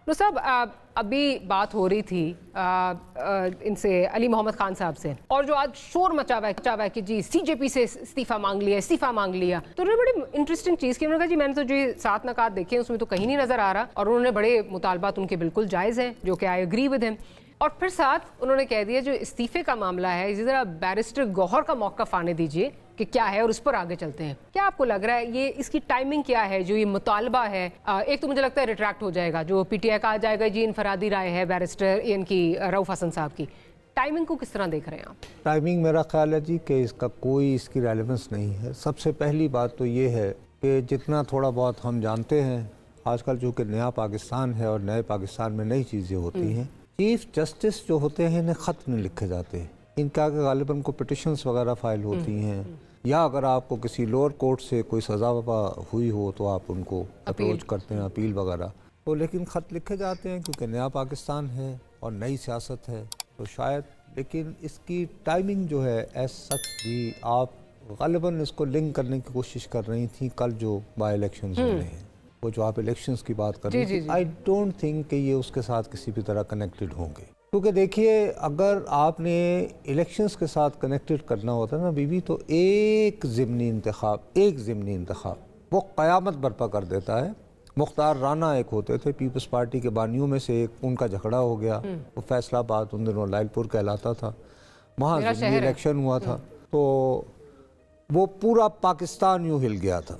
نو صاحب ابھی بات ہو رہی تھی ان سے علی محمد خان صاحب سے، اور جو آج شور مچا ہوا ہے کہ جی سی جے پی سے استعفیٰ مانگ لیا، تو انہوں نے بڑی انٹرسٹنگ چیز کی. انہوں نے کہا جی میں نے تو جو 7 نکات دیکھے اس میں تو کہیں نہیں نظر آ رہا، اور انہوں نے بڑے مطالبات ان کے بالکل جائز ہیں جو کہ آئی اگری ود ہم. اور پھر ساتھ انہوں نے کہہ دیا جو استعفے کا معاملہ ہے اسی طرح بیرسٹر گوہر کا موقف آنے دیجئے کہ کیا ہے اور اس پر آگے چلتے ہیں. کیا آپ کو لگ رہا ہے یہ اس کی ٹائمنگ کیا ہے جو یہ مطالبہ ہے؟ ایک تو مجھے لگتا ہے ریٹریکٹ ہو جائے گا، جو پی ٹی آئی کہا جائے گا جی انفرادی رائے ہے بیرسٹر ان کی رؤف حسن صاحب کی. ٹائمنگ کو کس طرح دیکھ رہے ہیں آپ؟ ٹائمنگ میرا خیال ہے جی کہ اس کا کوئی اس کی ریلیونس نہیں ہے. سب سے پہلی بات تو یہ ہے کہ جتنا تھوڑا بہت ہم جانتے ہیں آج کل جو کہ نیا پاکستان ہے اور نئے پاکستان میں نئی چیزیں ہوتی ہیں، چیف جسٹس جو ہوتے ہیں انہیں خط نہیں لکھے جاتے، ان کا غالباً کو پٹیشنز وغیرہ فائل ہوتی ہیں، یا اگر آپ کو کسی لوور کورٹ سے کوئی سزا ہوئی ہو تو آپ ان کو اپروچ کرتے ہیں، اپیل وغیرہ. تو لیکن خط لکھے جاتے ہیں کیونکہ نیا پاکستان ہے اور نئی سیاست ہے تو شاید. لیکن اس کی ٹائمنگ جو ہے ایز سچ بھی آپ غالباً اس کو لنک کرنے کی کوشش کر رہی تھیں کل جو بائی الیکشنز ہونے ہیں، وہ جو آپ الیکشنز کی بات کر رہی تھی. آئی ڈونٹ تھنک کہ یہ اس کے ساتھ کسی بھی طرح کنیکٹڈ ہوں گے، کیونکہ دیکھیے اگر آپ نے الیکشنز کے ساتھ کنیکٹڈ کرنا ہوتا ہے نا بی بی، تو ایک ضمنی انتخاب وہ قیامت برپا کر دیتا ہے. مختار رانا ایک ہوتے تھے پیپلز پارٹی کے بانیوں میں سے ایک، ان کا جھگڑا ہو گیا، وہ فیصل آباد ان دنوں لائل پور کہلاتا تھا، وہاں ضمنی الیکشن ہوا تھا تو وہ پورا پاکستان یوں ہل گیا تھا.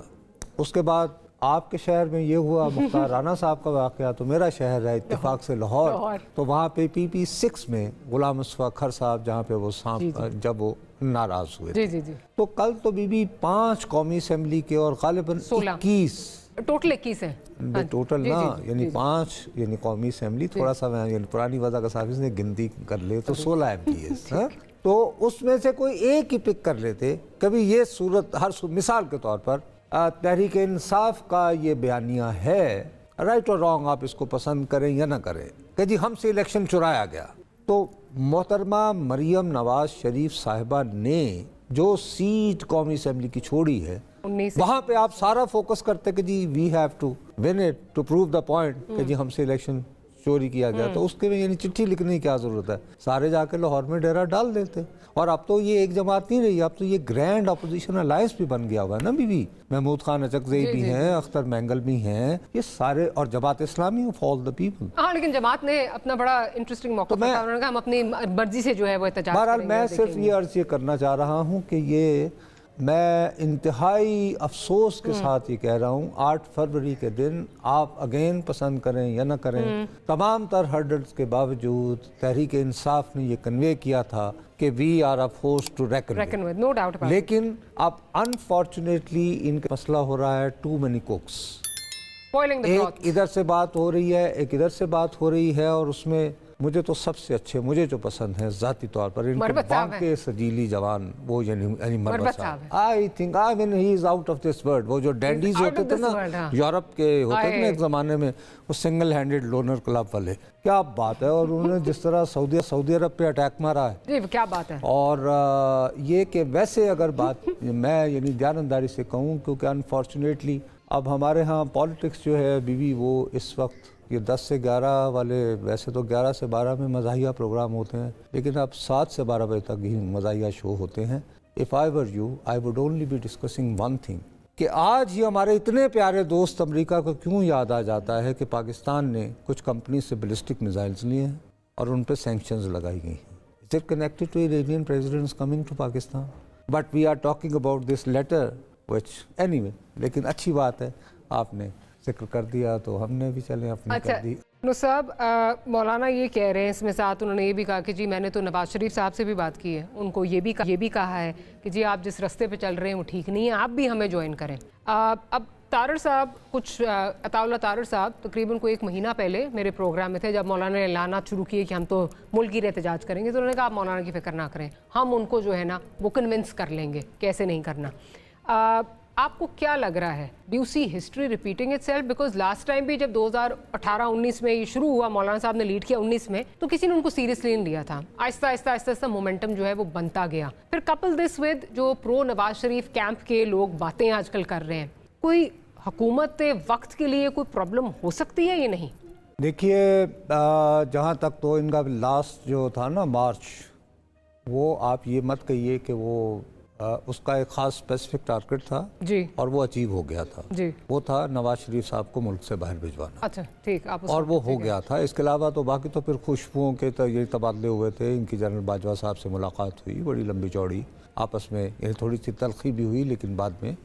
اس کے بعد آپ کے شہر میں یہ ہوا مختار رانا صاحب کا واقعہ، تو میرا شہر ہے اتفاق سے لاہور، تو وہاں پہ پی پی 6 میں غلام مصطفیٰ کھر صاحب جہاں پہ وہ جب وہ ناراض ہوئے تھے. تو کل تو بی بی 5 قومی اسمبلی کے اور غالباً 21 ٹوٹل 21 ہیں ٹوٹل نا، یعنی 5 یعنی قومی اسمبلی، تھوڑا سا یعنی پرانی وضع کا صاحب نے گنتی کر لے تو 16 MPs، تو اس میں سے کوئی ایک ہی پک کر لیتے. کبھی یہ صورت مثال کے طور پر تحریک انصاف کا یہ بیانیہ ہے، رائٹ اور رانگ آپ اس کو پسند کریں یا نہ کریں، کہ جی ہم سے الیکشن چرایا گیا، تو محترمہ مریم نواز شریف صاحبہ نے جو سیٹ قومی اسمبلی کی چھوڑی ہے وہاں پہ آپ سارا فوکس کرتے کہ جی we have to win it to prove the point کہ جی ہم سے الیکشن چوری کیا گیا، تو اس کے میں یعنی چٹھی لکھنے کی کیا ضرورت ہے؟ سارے جا کے لاہور میں ڈیرا ڈال دیتے. اور اب تو یہ ایک جماعت نہیں رہی، اب تو یہ گرینڈ اپوزیشن الائنس بھی بن گیا ہوا ہے نا بی بی. محمود خان اچکزئی بھی ہیں، اختر مینگل بھی ہیں، یہ سارے، اور Jamaat Islami of all the people. ہاں لیکن جماعت نے اپنا بڑا انٹرسٹنگ موقع رکھا، انہوں نے کہا ہم اپنی مرضی سے جو ہے وہ احتجاج کریں گے. بہرحال میں صرف یہ عرض یہ کرنا چاہ رہا ہوں کہ یہ میں انتہائی افسوس کے ساتھ یہ کہہ رہا ہوں 8 فروری کے دن آپ اگین پسند کریں یا نہ کریں، تمام تر ہرڈلز کے باوجود تحریک انصاف نے یہ کنوے کیا تھا کہ we are a force to reckon with, no doubt. لیکن اب انفارچونیٹلی ان کا مسئلہ ہو رہا ہے ٹو مینی کوکس. ایک ادھر سے بات ہو رہی ہے، ایک ادھر سے بات ہو رہی ہے، اور اس میں مجھے تو سب سے اچھے مجھے جو پسند ہیں ذاتی طور پر ان کے بانکے سجیلی جوان، وہ یعنی مربت صاحب. I think I mean he is out of this world. وہ جو ڈینڈیز ہوتے تھے نا یورپ کے، ہوتے تھے نا ایک زمانے میں، وہ سنگل ہینڈڈ لونر کلب والے، کیا بات ہے. اور انہوں نے جس طرح سعودی عرب پہ اٹیک مارا ہے، کیا بات ہے. اور یہ کہ ویسے اگر بات میں یعنی دیانتداری سے کہوں، کیونکہ انفارچونیٹلی اب ہمارے ہاں پالیٹکس جو ہے بی بی، وہ اس وقت یہ 10 سے 11 والے، ویسے تو 11 سے 12 میں مزاحیہ پروگرام ہوتے ہیں، لیکن اب 7 سے 12 بجے تک ہی مزاحیہ شو ہوتے ہیں. If I were you, I would only be discussing one thing، کہ آج ہی ہمارے اتنے پیارے دوست امریکہ کو کیوں یاد آ جاتا ہے کہ پاکستان نے کچھ کمپنی سے بیلسٹک میزائلز لیے ہیں اور ان پہ سینکشنز لگائی گئی ہیں. Is it connected to Iranian presidents coming to Pakistan? But we are talking about this letter, which anyway، لیکن اچھی بات ہے آپ نے ذکر کر دیا تو ہم نے بھی چلیں اپنی کر دی. نو صاحب مولانا یہ کہہ رہے ہیں اس میں ساتھ انہوں نے یہ بھی کہا کہ جی میں نے تو نواز شریف صاحب سے بھی بات کی ہے، ان کو یہ بھی کہا ہے کہ جی آپ جس رستے پہ چل رہے ہیں وہ ٹھیک نہیں ہے، آپ بھی ہمیں جوائن کریں. اب طارر صاحب عطا اللہ طارر صاحب تقریباً کوئی 1 مہینہ پہلے میرے پروگرام میں تھے جب مولانا نے اعلانات شروع کیے کہ ہم تو ملک گیر احتجاج کریں گے، تو انہوں نے کہا آپ مولانا کی فکر نہ کریں، ہم ان کو جو ہے نا وہ کنونس کر لیں گے کیسے نہیں کرنا. آپ کو کیا لگ رہا ہے؟ Do you see history repeating itself? Because last time بھی جب 2018-19 میں یہ شروع ہوا، مولانا صاحب نے لیڈ کیا 19 میں، تو کسی نے ان کو سیریسلی نہیں لیا تھا. آہستہ آہستہ مومنٹم جو ہے وہ بنتا گیا. پھر کپل دس ود جو پرو نواز شریف کیمپ کے لوگ باتیں آج کل کر رہے ہیں، کوئی حکومت وقت کے لیے کوئی پرابلم ہو سکتی ہے یا نہیں؟ देखिए, जहाँ तक तो इनका लास्ट जो था ना मार्च, वो आप ये मत कहिए कि वो उसका एक ख़ास स्पेसिफिक टारगेट था जी, और वो अचीव हो गया था जी। वो था नवाज शरीफ साहब को मुल्क से बाहर भिजवाना। अच्छा, ठीक, आप और वो हो गया था। इसके अलावा तो बाकी तो फिर खुशबुओं के तो ये तबादले हुए थे। इनकी जनरल बाजवा साहब से मुलाकात हुई, बड़ी लंबी चौड़ी, आपस में यानी थोड़ी सी तलखी भी हुई, लेकिन बाद में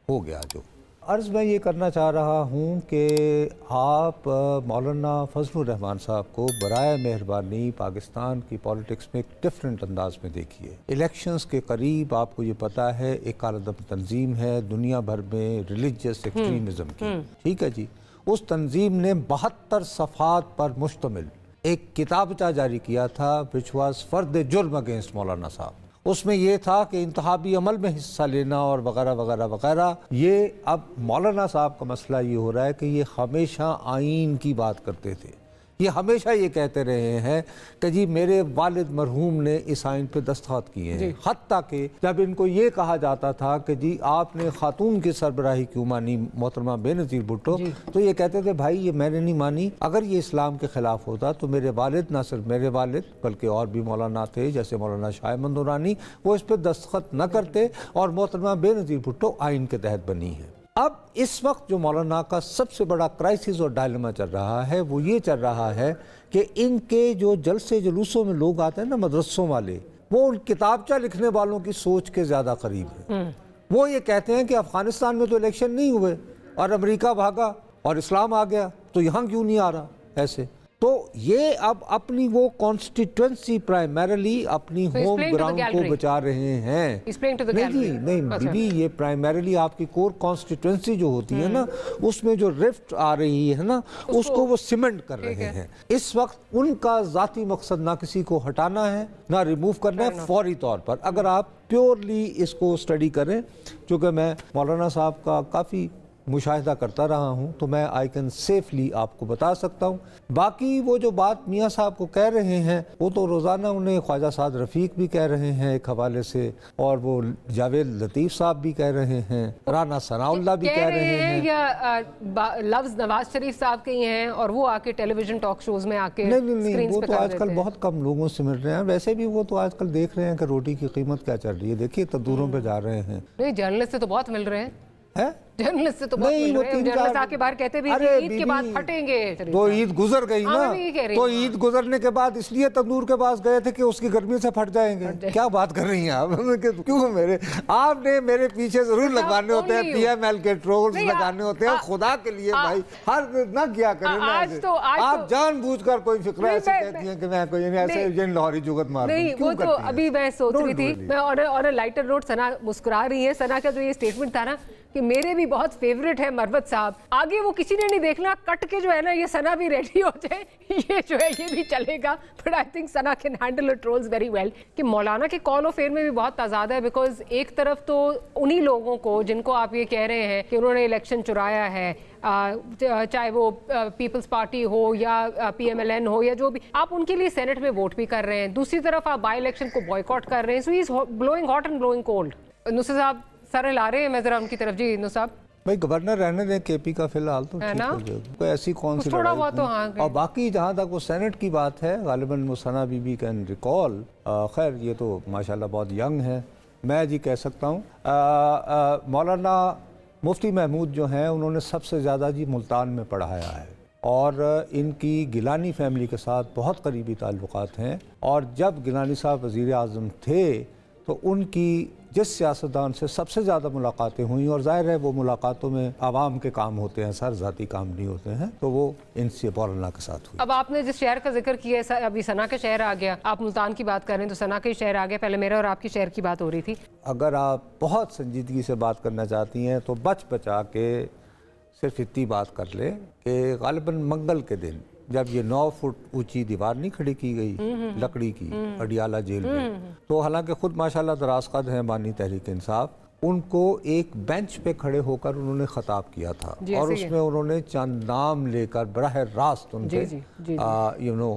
हो गया। जो अर्ज़ मैं ये करना चाह रहा हूँ कि आप मौलाना फजलुर रहमान साहब को बराए मेहरबानी पाकिस्तान की पॉलिटिक्स में एक डिफरेंट अंदाज में देखिए। इलेक्शंस के करीब आपको ये पता है एक कालदम तंजीम है दुनिया भर में रिलीजियस एक्सट्रीमिज़म की, ठीक है जी। उस तंजीम ने 72 सफ़हात पर मुश्तमिल एक किताबचा जारी किया था विच वाज फर्द जुर्म अगेंस्ट मौलाना साहब। उसमें ये था कि इंतखाबी अमल में हिस्सा लेना और वगैरह वगैरह वगैरह। ये अब मौलाना साहब का मसला ये हो रहा है कि ये हमेशा आइन की बात करते थे। ये हमेशा ये कहते रहे हैं कि जी मेरे वालिद मरहूम ने इस आइन पे दस्तखत किए हैं। हत्ता कि जब इनको ये कहा जाता था कि जी आपने खातून की सरबराही क्यों मानी मोहतरमा बेनज़ीर भुट्टो, तो ये कहते थे भाई ये मैंने नहीं मानी, अगर ये इस्लाम के ख़िलाफ़ होता तो मेरे वालिद, ना सिर्फ मेरे वालिद बल्कि और भी मौलाना थे जैसे मौलाना शाह महमूद नूरानी, वो इस पर दस्तखत न करते और मोहतरमा बेनज़ीर भुट्टो आइन के तहत बनी है। अब इस वक्त जो मौलाना का सबसे बड़ा क्राइसिस और डायलेमा चल रहा है वो ये चल रहा है कि इनके जो जलसे जुलूसों में लोग आते हैं ना मदरसों वाले, वो उन किताबचा लिखने वालों की सोच के ज़्यादा करीब है। वो ये कहते हैं कि अफ़गानिस्तान में तो इलेक्शन नहीं हुए और अमेरिका भागा और इस्लाम आ गया, तो यहाँ क्यों नहीं आ रहा ऐसे। तो ये अब अपनी वो कॉन्स्टिट्यूंसी प्राइमरीली अपनी होम ग्राउंड को बचा रहे हैं। नहीं जी नहीं बीबी, ये प्राइमरीली आपकी कोर कॉन्स्टिट्यूंसी जो होती है ना, उसमें जो रिफ्ट आ रही है ना, उसको वो सीमेंट कर रहे हैं। इस वक्त उनका ज़ाती मकसद ना किसी को हटाना है ना रिमूव करना है फौरी तौर पर। अगर आप प्योरली इसको स्टडी करें, चूँकि मैं मौलाना साहब का काफ़ी मुशाहिदा करता रहा हूँ, तो मैं आई कैन सेफली आपको बता सकता हूँ। बाकी वो जो बात मियाँ साहब को कह रहे हैं वो तो रोज़ाना उन्हें ख्वाजा साद रफ़ीक भी कह रहे हैं एक हवाले से, और वो जावेद लतीफ़ साहब भी कह रहे हैं, राना सनाउल्लाह भी कह रहे हैं, या लफ्ज़ नवाज शरीफ साहब के ही हैं और वो आके टेलीविज़न टॉक शोज़ में आके नहीं वो तो आजकल बहुत कम लोगों से मिल रहे हैं। वैसे भी वो तो आजकल देख रहे हैं कि रोटी की कीमत क्या चल रही है, देखिए तंदूरों पे जा रहे हैं। नहीं, जर्नलिस्ट से तो बहुत मिल रहे हैं, जर्नलिस्ट से तो बहुत नहीं, मिल रहे हैं। जर्नलिस्ट आके बाहर कहते भी ईद के बाद फटेंगे, तो ईद गुजर गई ना, तो ईद गुजरने के बाद इसलिए तंदूर के पास गए थे कि उसकी गर्मी से फट जाएंगे। क्या बात कर रही हैं आप? क्यों मेरे आपने मेरे पीछे जरूर लगवाने होते हैं, पीएमएल के ट्रोल्स लगाने होते हैं, खुदा के लिए भाई हर ना किया करें। आप जानबूझकर कोई फिक्र ऐसे कहती हैं कि मैं कोई ऐसे लाहौरी जुगत मार नहीं, वो तो अभी मैं सोच रही थी, मैं और लाइटर नोट सना मुस्कुरा रही है। सना का जो ये स्टेटमेंट था ना कि मेरे भी बहुत फेवरेट है मरवत साहब, आगे वो किसी ने नहीं देखना, कट के जो है ना ये सना भी रेडी हो जाए, ये जो है ये भी चलेगा। But I think Sana can handle trolls very well. कि मौलाना के कॉल ऑफ फेयर में भी बहुत तजाद है, बिकॉज एक तरफ तो उन्हीं लोगों को जिनको आप ये कह रहे हैं कि उन्होंने इलेक्शन चुराया है, चाहे वो पीपल्स पार्टी हो या PMLN हो या जो भी, आप उनके लिए सेनेट में वोट भी कर रहे हैं, दूसरी तरफ आप बाई इलेक्शन को बॉयकॉट कर रहे हैं। So he is blowing hot and blowing cold. Nusrat साहब सर ला रहे हैं, मैं जरा उनकी तरफ। जी नुसरत साहब, भाई गवर्नर रहने दें KP का फिलहाल तो ठीक हो जाएगा, कोई ऐसी कौन सी थोड़ा बहुत तो हाँ। और बाकी जहाँ तक वो सेनेट की बात है, गालिबन मुसना बीबी कैन रिकॉल, खैर ये तो माशाल्लाह बहुत यंग है, मैं जी कह सकता हूँ। मौलाना मुफ्ती महमूद जो हैं उन्होंने सबसे ज़्यादा जी मुल्तान में पढ़ाया है और इनकी गिलानी फैमिली के साथ बहुत करीबी ताल्लुकात हैं। और जब गिलानी साहब वज़ीर आज़म थे तो उनकी जिस सियासतदान से सबसे ज़्यादा मुलाकातें हुई, और ज़ाहिर है वो मुलाकातों में आवाम के काम होते हैं सर, ज़ाती काम नहीं होते हैं, तो वो इनसे मौलाना के साथ हुई। अब आपने जिस शहर का जिक्र किया है, अभी सना का शहर आ गया, आप मुल्तान की बात कर रहे हैं तो सना का ही शहर आ गया, पहले मेरा और आपकी शहर की बात हो रही थी। अगर आप बहुत संजीदगी से बात करना चाहती हैं तो बचा के सिर्फ इतनी बात कर ले कि गालिबन मंगल के दिन जब ये 9 फुट ऊंची दीवार नहीं खड़ी की गई लकड़ी की अडियाला जेल में, तो हालांकि खुद माशाल्लाह दराज कद हैं बानी तहरीक इंसाफ, उनको एक बेंच पे खड़े होकर उन्होंने खिताब किया था और उसमें उन्होंने चंद नाम लेकर बराह रास्त उनके यू नो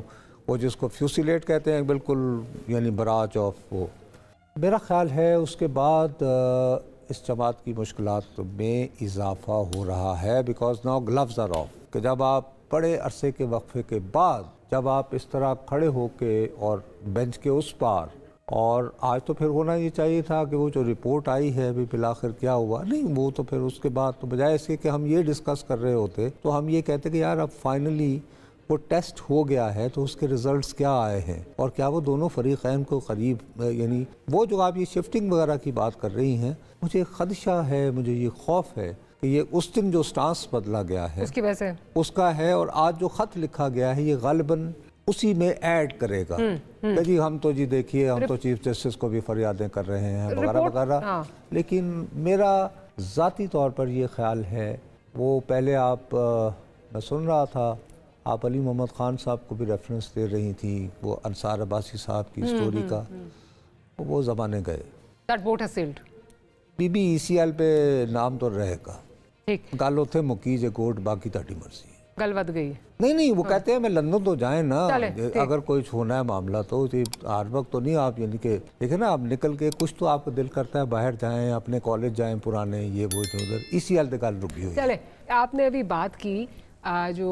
वो जिसको फ्यूसिलेट कहते हैं बिल्कुल, यानी बराज ऑफ वो। मेरा ख्याल है उसके बाद इस जमात की मुश्किलात में इजाफा हो रहा है, because now gloves are off, कि जब आप बड़े अरसे के वक्फे के बाद जब आप इस तरह खड़े होके और बेंच के उस पार, और आज तो फिर होना ये चाहिए था कि वो जो रिपोर्ट आई है अभी बिलाखिर क्या हुआ, नहीं वो तो फिर उसके बाद तो बजाय इसके कि हम ये डिस्कस कर रहे होते तो हम ये कहते कि यार अब फाइनली वो टेस्ट हो गया है तो उसके रिजल्ट्स क्या आए हैं और क्या वो दोनों फरीक़ैन को करीब, यानी वो जो आप ये शिफ्टिंग वगैरह की बात कर रही हैं, मुझे खदशा है, मुझे ये खौफ है कि ये उस दिन जो स्टांस बदला गया है उसकी वजह से उसका है, और आज जो ख़त लिखा गया है ये गालिबन उसी में ऐड करेगा कि जी हम तो जी देखिए हम तो चीफ जस्टिस को भी फरियादें कर रहे हैं वगैरह वगैरह। लेकिन मेरा ज़ाती तौर पर ये ख्याल है, वो पहले आप मैं सुन रहा था आप अली मोहम्मद ख़ान साहब को भी रेफरेंस दे रही थी, वो अंसार अब्बासी साहब की स्टोरी का, वो ज़माने गए। That boat has sailed. BBECL पे नाम तो रहेगा, गल उथे मुकी जे कोर्ट बाकी ताड़ी मर्जी, गल बद गई। नहीं वो कहते हैं मैं लंदन तो जाए ना, अगर कोई होना है मामला तो हर वक्त तो नहीं आप, यानी कि देखे ना आप निकल के कुछ तो आपको दिल करता है बाहर जाएं, अपने कॉलेज जाएं पुराने, ये वो इधर उधर, इसी हाल गल रुकी हुई। चले, आपने अभी बात की जो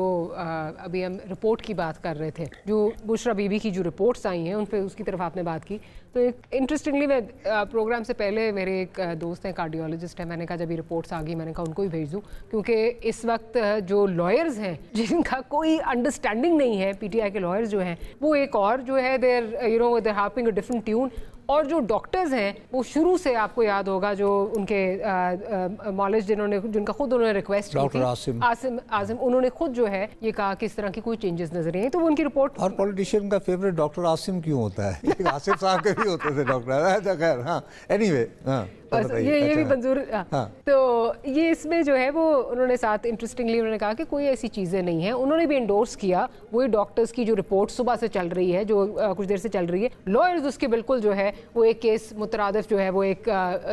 अभी हम रिपोर्ट की बात कर रहे थे, जो बुशरा बीबी की जो रिपोर्ट्स आई हैं उन पे उसकी तरफ आपने बात की, तो एक इंटरेस्टिंगली मैं प्रोग्राम से पहले मेरे एक दोस्त हैं कार्डियोलॉजिस्ट है, मैंने कहा जब ये रिपोर्ट्स आ गई मैंने कहा उनको ही भेज दूँ, क्योंकि इस वक्त जो लॉयर्स हैं जिनका कोई अंडरस्टैंडिंग नहीं है, PTI के लॉयर्स जो हैं वो एक और जो है देर हार्पिंग अ डिफरेंट ट्यून, और जो डॉक्टर्स हैं वो शुरू से आपको याद होगा जो उनके मॉलेज जिनका खुद उन्होंने रिक्वेस्ट की थी, आसिम उन्होंने खुद जो है ये कहा कि इस तरह की कोई चेंजेस नजर नहीं, तो वो उनकी रिपोर्ट। और पॉलिटिशियन का फेवरेट डॉक्टर आसिम क्यों होता है? आसिफ साहब के भी होते थे डॉक्टर, खैर हाँ, एनीवे बस ये भी मंजूर। तो ये इसमें जो है वो उन्होंने साथ इंटरेस्टिंगली उन्होंने कहा कि कोई ऐसी चीज़ें नहीं हैं, उन्होंने भी इंडोर्स किया वही डॉक्टर्स की जो रिपोर्ट सुबह से चल रही है, जो कुछ देर से चल रही है, लॉयर्स उसके बिल्कुल जो है वो एक केस मुतरादिफ जो है वो एक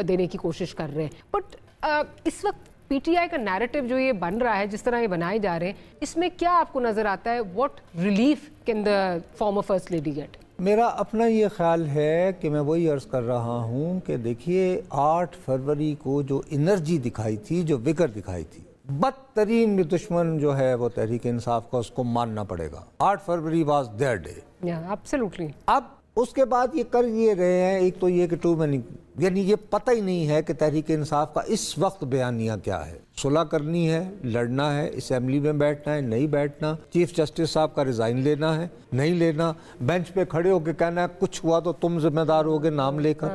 देने की कोशिश कर रहे हैं। बट इस वक्त PTI का नैरेटिव जो ये बन रहा है, जिस तरह ये बनाए जा रहे हैं, इसमें क्या आपको नज़र आता है? What relief can the former first lady get? मेरा अपना ये ख्याल है कि मैं वही अर्ज़ कर रहा हूँ कि देखिए 8 फरवरी को जो एनर्जी दिखाई थी, जो विगर दिखाई थी, बदतरीन दुश्मन जो है वो तहरीक इंसाफ का, उसको मानना पड़ेगा। 8 फरवरी वाज देयर डे, एब्सोल्युटली। अब उसके बाद ये कर ये रहे हैं, एक तो ये कि टू मैनी, यानी ये पता ही नहीं है कि तहरीक इंसाफ का इस वक्त बयानिया क्या है, सुलह करनी है, लड़ना है, असम्बली में बैठना है, नहीं बैठना, चीफ जस्टिस साहब का रिजाइन लेना है, नहीं लेना, बेंच पे खड़े होकर कहना है कुछ हुआ तो तुम जिम्मेदार होगे नाम लेकर।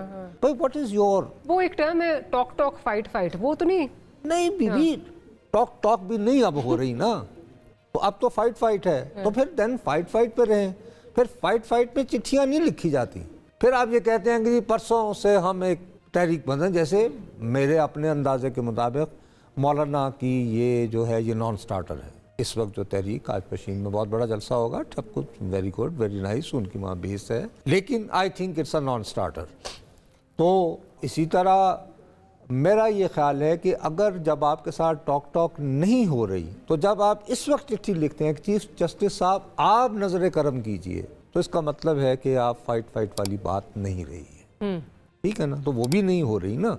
भाई व्हाट इज योर, वो एक टर्म है टॉक फाइट, वो तो नहीं बीबी, टॉक भी नहीं अब हो रही ना, तो अब तो फाइट है, तो फिर देन फाइट पे रहें। फिर फाइट में चिट्ठियां नहीं लिखी जाती, फिर आप ये कहते हैं कि परसों से हम एक तहरीक बंधन, जैसे मेरे अपने अंदाजे के मुताबिक मौलाना की ये जो है ये नॉन स्टार्टर है इस वक्त जो तहरीक। आज पशीन में बहुत बड़ा जलसा होगा, सब कुछ वेरी गुड वेरी नाइस, उनकी वहाँ बेस है, लेकिन I think it's a non starter. तो इसी तरह मेरा ये ख्याल है कि अगर जब आपके साथ टॉक नहीं हो रही, तो जब आप इस वक्त चिट्ठी लिखते हैं कि चीफ जस्टिस साहब आप नजर करम कीजिए, तो इसका मतलब है कि आप फाइट वाली बात नहीं रही है, ठीक है ना, तो वो भी नहीं हो रही ना।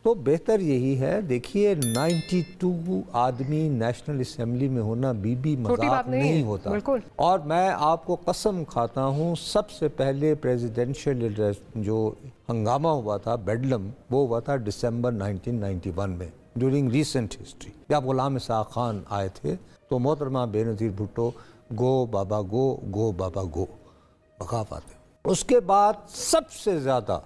तो बेहतर यही है, देखिए 92 आदमी नेशनल असेंबली में होना बीबी मजाक नहीं होता, और मैं आपको कसम खाता हूँ सबसे पहले प्रेसिडेंशियल जो हंगामा हुआ था, बेडलम, वो हुआ था दिसंबर 1991 में, ड्यूरिंग रीसेंट हिस्ट्री, जब गुलाम इसहाक खान आए थे, तो मोहतरमा बेनज़ीर भुट्टो गो बाबा गो बगावत। उसके बाद सबसे ज़्यादा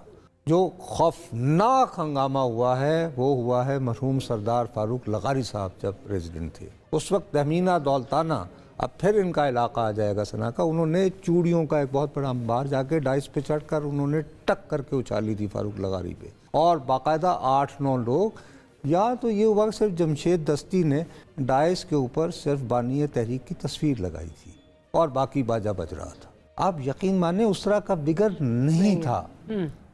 जो खौफनाक हंगामा हुआ है वो हुआ है मरहूम सरदार फारूक लगारी साहब जब प्रेसिडेंट थे, उस वक्त तहमीना दौलताना, अब फिर इनका इलाका आ जाएगा सना का, उन्होंने चूड़ियों का एक बहुत बड़ा अंबार जाके डाइस पे चढ़कर उन्होंने टक करके उछाली थी फारूक लगारी पे, और बाकायदा 8-9 लोग, या तो ये हुआ कि सिर्फ जमशेद दस्ती ने डाइस के ऊपर सिर्फ बानी तहरीक की तस्वीर लगाई थी और बाकी बाजा बज रहा था। आप यकीन माने उस तरह का बिगर नहीं था,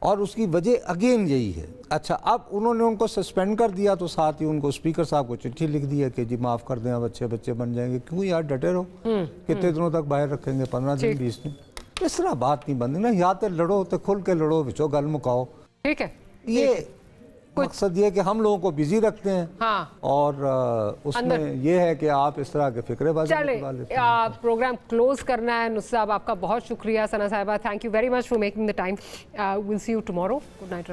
और उसकी वजह अगेन यही है। अच्छा, अब उन्होंने उनको सस्पेंड कर दिया, तो साथ ही उनको स्पीकर साहब को चिट्ठी लिख दी है कि जी माफ़ कर दें, अब अच्छे बच्चे बन जाएंगे। क्यों यार, डटे रहो, कितने दिनों तक बाहर रखेंगे, 15 दिन 20 दिन, इस तरह बात नहीं बनती ना। या तो लड़ो तो खुल के लड़ो, विचो गल मुकाओ, ठीक है। मकसद ये है कि हम लोगों को बिजी रखते हैं। हाँ। और उसमें ये है कि आप इस तरह के फिक्रेबाजी चले प्रोग्राम क्लोज करना है। नुस्रत साहब आपका बहुत शुक्रिया, सना साहिबा thank you very much for making the time. Will see you tomorrow. Good night.